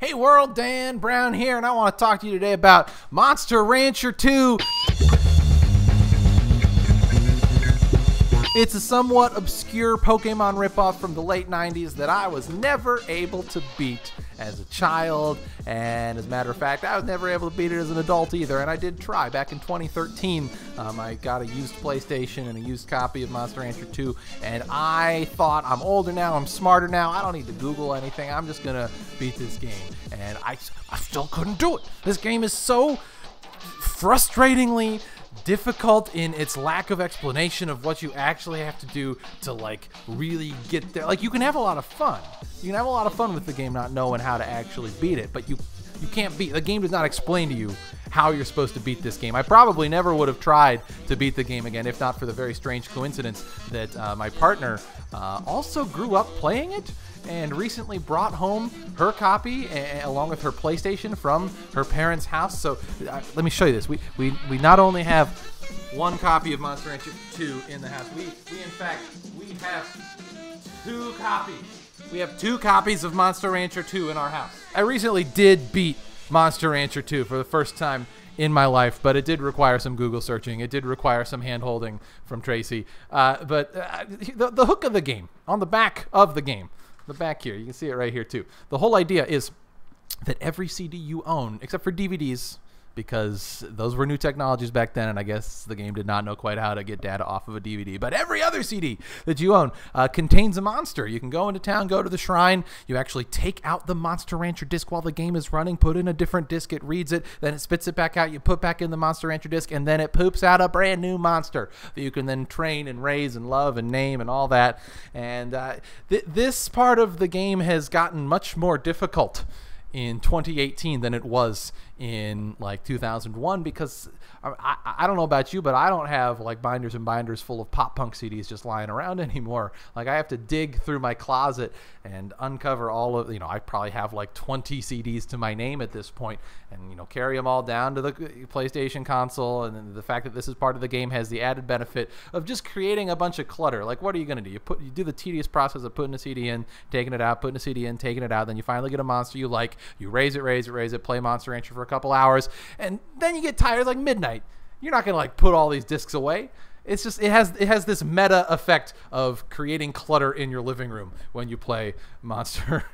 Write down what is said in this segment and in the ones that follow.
Hey world, Dan Brown here, and I want to talk to you today about Monster Rancher 2. It's a somewhat obscure Pokemon ripoff from the late 90s that I was never able to beat as a child, and as a matter of fact, I was never able to beat it as an adult either, and I did try. Back in 2013, I got a used PlayStation and a used copy of Monster Rancher 2, and I thought, I'm older now, I'm smarter now, I don't need to Google anything, I'm just gonna beat this game, and I still couldn't do it. This game is so frustratingly difficult in its lack of explanation of what you actually have to do to like really get there. Like, you can have a lot of fun. You can have a lot of fun with the game not knowing how to actually beat it, but you can't beat. The game does not explain to you how you're supposed to beat this game. I probably never would have tried to beat the game again if not for the very strange coincidence that my partner also grew up playing it and recently brought home her copy along with her PlayStation from her parents' house. So let me show you this. We not only have one copy of Monster Rancher 2 in the house. We have two copies. We have two copies of Monster Rancher 2 in our house. I recently did beat Monster Rancher 2 for the first time in my life, but it did require some Google searching. It did require some hand-holding from Tracy. But the hook of the game, on the back of the game, the back here, you can see it right here too. The whole idea is that every CD you own, except for DVDs, because those were new technologies back then, and I guess the game did not know quite how to get data off of a DVD. But every other CD that you own contains a monster. You can go into town, go to the shrine. You actually take out the Monster Rancher disc while the game is running, put in a different disc, it reads it, then it spits it back out. You put back in the Monster Rancher disc, and then it poops out a brand new monster that you can then train and raise and love and name and all that. And this part of the game has gotten much more difficult in 2018 than it was in like 2001, because I don't know about you, but I don't have like binders and binders full of pop punk CDs just lying around anymore. Like, I have to dig through my closet and uncover all of, I probably have like 20 CDs to my name at this point, and carry them all down to the PlayStation console. And then the fact that this is part of the game has the added benefit of just creating a bunch of clutter. Like, what are you going to do? You do the tedious process of putting a CD in, taking it out, putting a CD in, taking it out, then you finally get a monster you like, you raise it, play Monster Rancher for a couple hours, and then you get tired. It's like midnight. You're not gonna like put all these discs away. It's just it has this meta effect of creating clutter in your living room when you play Monster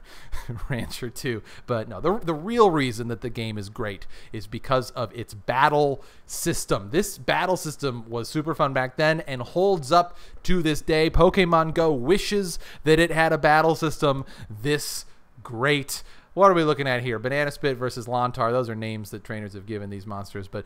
Rancher 2. But no, the real reason that the game is great is because of its battle system. This battle system was super fun back then and holds up to this day. Pokemon Go wishes that it had a battle system this great. What are we looking at here? Banana Spit versus Lontar. Those are names that trainers have given these monsters. But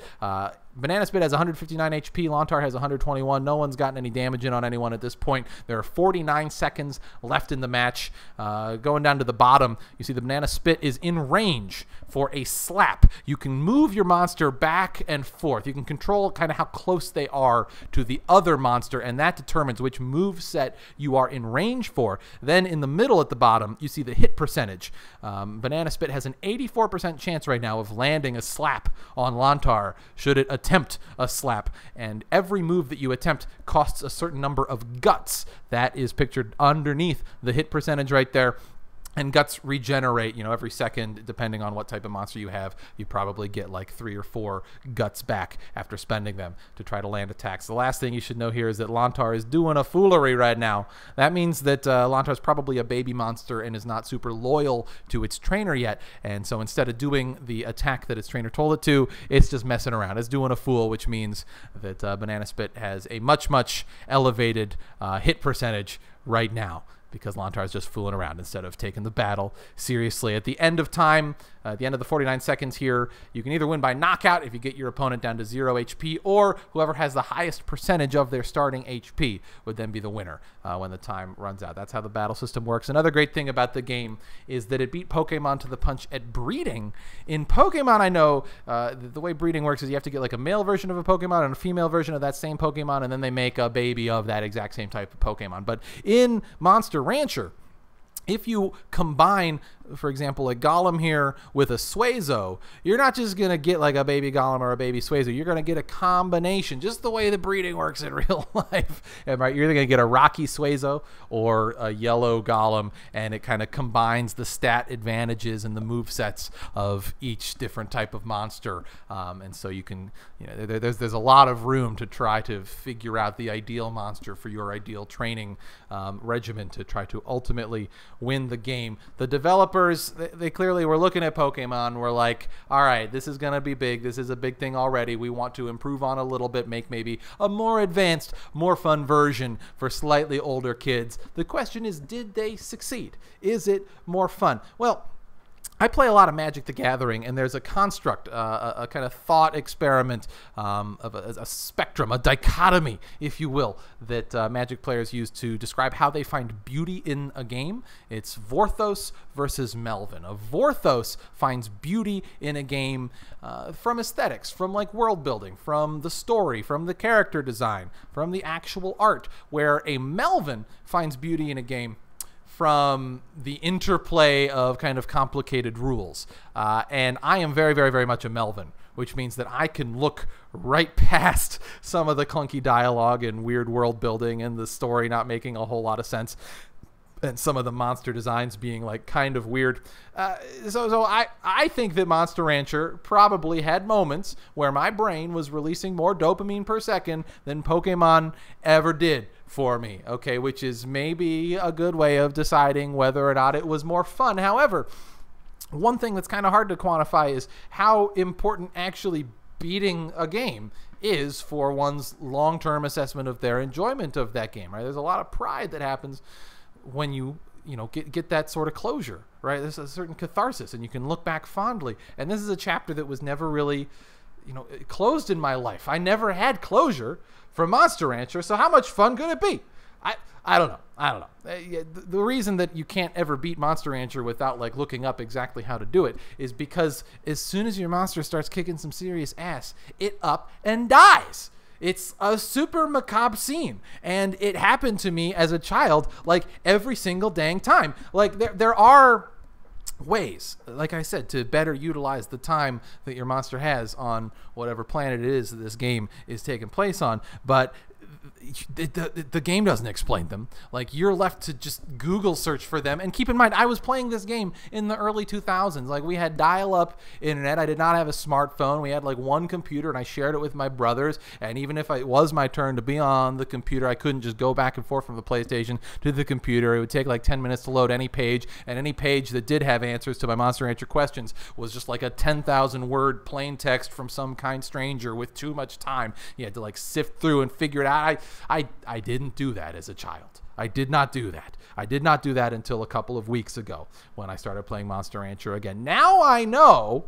Banana Spit has 159 HP. Lontar has 121. No one's gotten any damage in on anyone at this point. There are 49 seconds left in the match. Going down to the bottom, you see the Banana Spit is in range for a slap. You can move your monster back and forth. You can control kind of how close they are to the other monster, and that determines which move set you are in range for. Then in the middle at the bottom, you see the hit percentage. Banana Spit has an 84% chance right now of landing a slap on Lontar should it attempt a slap, and every move that you attempt costs a certain number of guts. That is pictured underneath the hit percentage right there. And guts regenerate, every second, depending on what type of monster you have. You probably get like 3 or 4 guts back after spending them to try to land attacks. The last thing you should know here is that Lontar is doing a foolery right now. That means that Lontar is probably a baby monster and is not super loyal to its trainer yet. And so instead of doing the attack that its trainer told it to, it's just messing around. It's doing a fool, which means that Banana Spit has a much, much elevated hit percentage right now, because Lontar is just fooling around instead of taking the battle seriously. At the end of time, at the end of the 49 seconds here, you can either win by knockout if you get your opponent down to 0 HP, or whoever has the highest percentage of their starting HP would then be the winner when the time runs out. That's how the battle system works. Another great thing about the game is that it beat Pokemon to the punch at breeding. In Pokemon, I know the way breeding works is you have to get like a male version of a Pokemon and a female version of that same Pokemon, and then they make a baby of that exact same type of Pokemon. But in Monster Rancher, if you combine, for example, a golem here with a Suezo, you're not just going to get like a baby golem or a baby Suezo. You're going to get a combination, just the way the breeding works in real life. And, right, you're either going to get a rocky Suezo or a yellow golem, and it kind of combines the stat advantages and the move sets of each different type of monster. And so you can, there's a lot of room to try to figure out the ideal monster for your ideal training regimen to try to ultimately win the game. The developers, they clearly were looking at Pokemon, were like, all right, this is going to be big. This is a big thing already. We want to improve on a little bit, make maybe a more advanced, more fun version for slightly older kids. The question is, did they succeed? Is it more fun? Well, I play a lot of Magic the Gathering, and there's a construct, a kind of thought experiment of a spectrum, a dichotomy, if you will, that Magic players use to describe how they find beauty in a game. It's Vorthos versus Melvin. A Vorthos finds beauty in a game from aesthetics, from like world building, from the story, from the character design, from the actual art, where a Melvin finds beauty in a game from the interplay of kind of complicated rules. And I am very, very, very much a Melvin, which means that I can look right past some of the clunky dialogue and weird world building and the story not making a whole lot of sense, and some of the monster designs being like kind of weird. So I think that Monster Rancher probably had moments where my brain was releasing more dopamine per second than Pokemon ever did for me, okay, which is maybe a good way of deciding whether or not it was more fun. However, one thing that's kind of hard to quantify is how important actually beating a game is for one's long-term assessment of their enjoyment of that game, right? There's a lot of pride that happens when you get that sort of closure, right? There's a certain catharsis, and you can look back fondly. And this is a chapter that was never really, closed in my life. I never had closure for Monster Rancher, so how much fun could it be? I don't know. The reason that you can't ever beat Monster Rancher without like looking up exactly how to do it is because as soon as your monster starts kicking some serious ass, it up and dies. It's a super macabre scene, and it happened to me as a child like every single dang time. Like there are ways, like I said, to better utilize the time that your monster has on whatever planet it is that this game is taking place on, but the game doesn't explain them. Like, you're left to just Google search for them. And keep in mind, I was playing this game in the early 2000s. Like, we had dial-up internet. I did not have a smartphone. We had like one computer, and I shared it with my brothers. And even if it was my turn to be on the computer, I couldn't just go back and forth from the PlayStation to the computer. It would take like 10 minutes to load any page, and any page that did have answers to my Monster Rancher questions was just like a 10,000 word plain text from some kind stranger with too much time. You had to like sift through and figure it out. I didn't do that as a child. I did not do that. I did not do that until a couple of weeks ago when I started playing Monster Rancher again. Now I know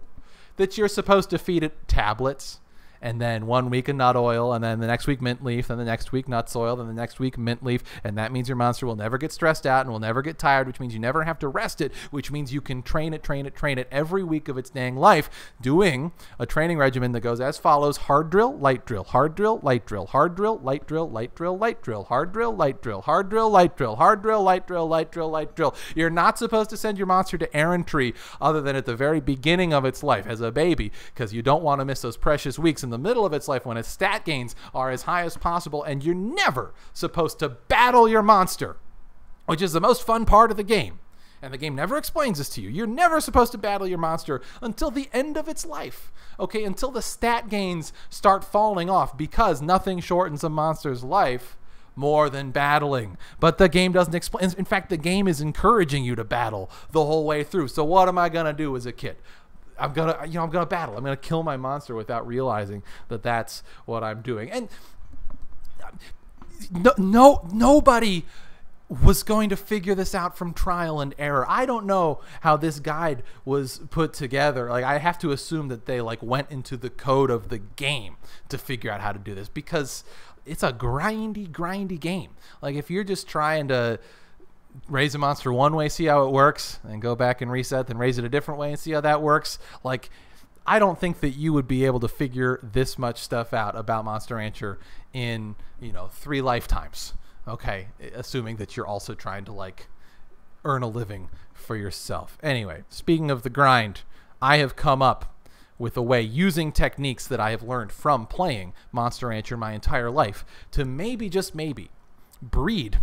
that you're supposed to feed it tablets, and then 1 week of nut oil, and then the next week mint leaf, then the next week nuts oil, then the next week mint leaf, and that means your monster will never get stressed out and will never get tired, which means you never have to rest it, which means you can train it every week of its dang life, doing a training regimen that goes as follows: hard drill, light drill, hard drill, light drill, hard drill, light drill, light drill, light drill, hard drill, light drill, hard drill, light drill, hard drill, light drill, light drill, light drill. You're not supposed to send your monster to errantry other than at the very beginning of its life as a baby, because you don't want to miss those precious weeks in the middle of its life when its stat gains are as high as possible, and you're never supposed to battle your monster, which is the most fun part of the game. And the game never explains this to you. You're never supposed to battle your monster until the end of its life, okay? Until the stat gains start falling off, because nothing shortens a monster's life more than battling. But the game doesn't explain. In fact, the game is encouraging you to battle the whole way through. So what am I gonna do as a kid? I'm gonna battle. I'm gonna kill my monster without realizing that that's what I'm doing. And nobody was going to figure this out from trial and error. I don't know how this guide was put together. Like, I have to assume that they like went into the code of the game to figure out how to do this, because it's a grindy game. Like, if you're just trying to raise a monster one way, see how it works, and go back and reset, then raise it a different way and see how that works, like, I don't think that you would be able to figure this much stuff out about Monster Rancher in 3 lifetimes, okay, assuming that you're also trying to like earn a living for yourself. Anyway, speaking of the grind, I have come up with a way, using techniques that I have learned from playing Monster Rancher my entire life, to maybe, just maybe, breed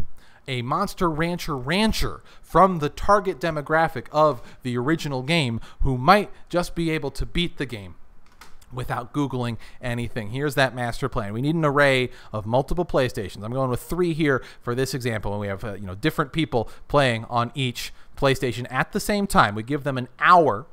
a Monster Rancher from the target demographic of the original game who might just be able to beat the game without Googling anything. Here's that master plan. We need an array of multiple PlayStations. I'm going with 3 here for this example, and we have different people playing on each PlayStation at the same time. We give them an hour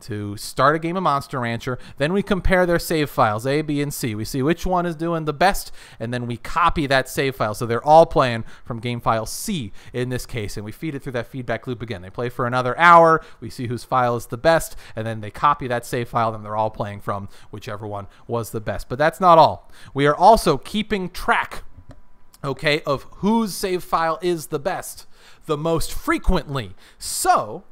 to start a game of Monster Rancher. Then we compare their save files, A, B, and C. We see which one is doing the best, and then we copy that save file. So they're all playing from game file C in this case, and we feed it through that feedback loop again. They play for another hour. We see whose file is the best, and then they copy that save file, and they're all playing from whichever one was the best. But that's not all. We are also keeping track, okay, of whose save file is the best the most frequently, so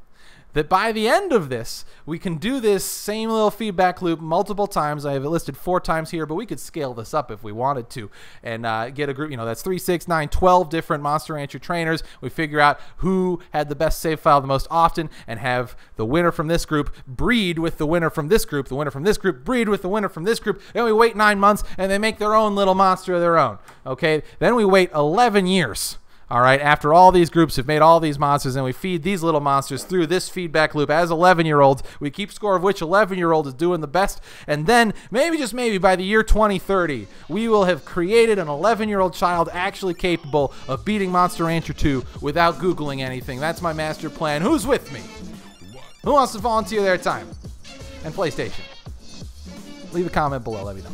that by the end of this, we can do this same little feedback loop multiple times. I have it listed 4 times here, but we could scale this up if we wanted to and get a group, that's 3, 6, 9, 12 different Monster Rancher trainers. We figure out who had the best save file the most often and have the winner from this group breed with the winner from this group, the winner from this group breed with the winner from this group. Then we wait 9 months, and they make their own little monster of their own, okay? Then we wait 11 years. All right, after all these groups have made all these monsters, and we feed these little monsters through this feedback loop as 11-year-olds. We keep score of which 11-year-old is doing the best, and then maybe, just maybe, by the year 2030, we will have created an 11-year-old child actually capable of beating Monster Rancher 2 without Googling anything. That's my master plan. Who's with me? Who wants to volunteer their time and PlayStation? Leave a comment below. Let me know.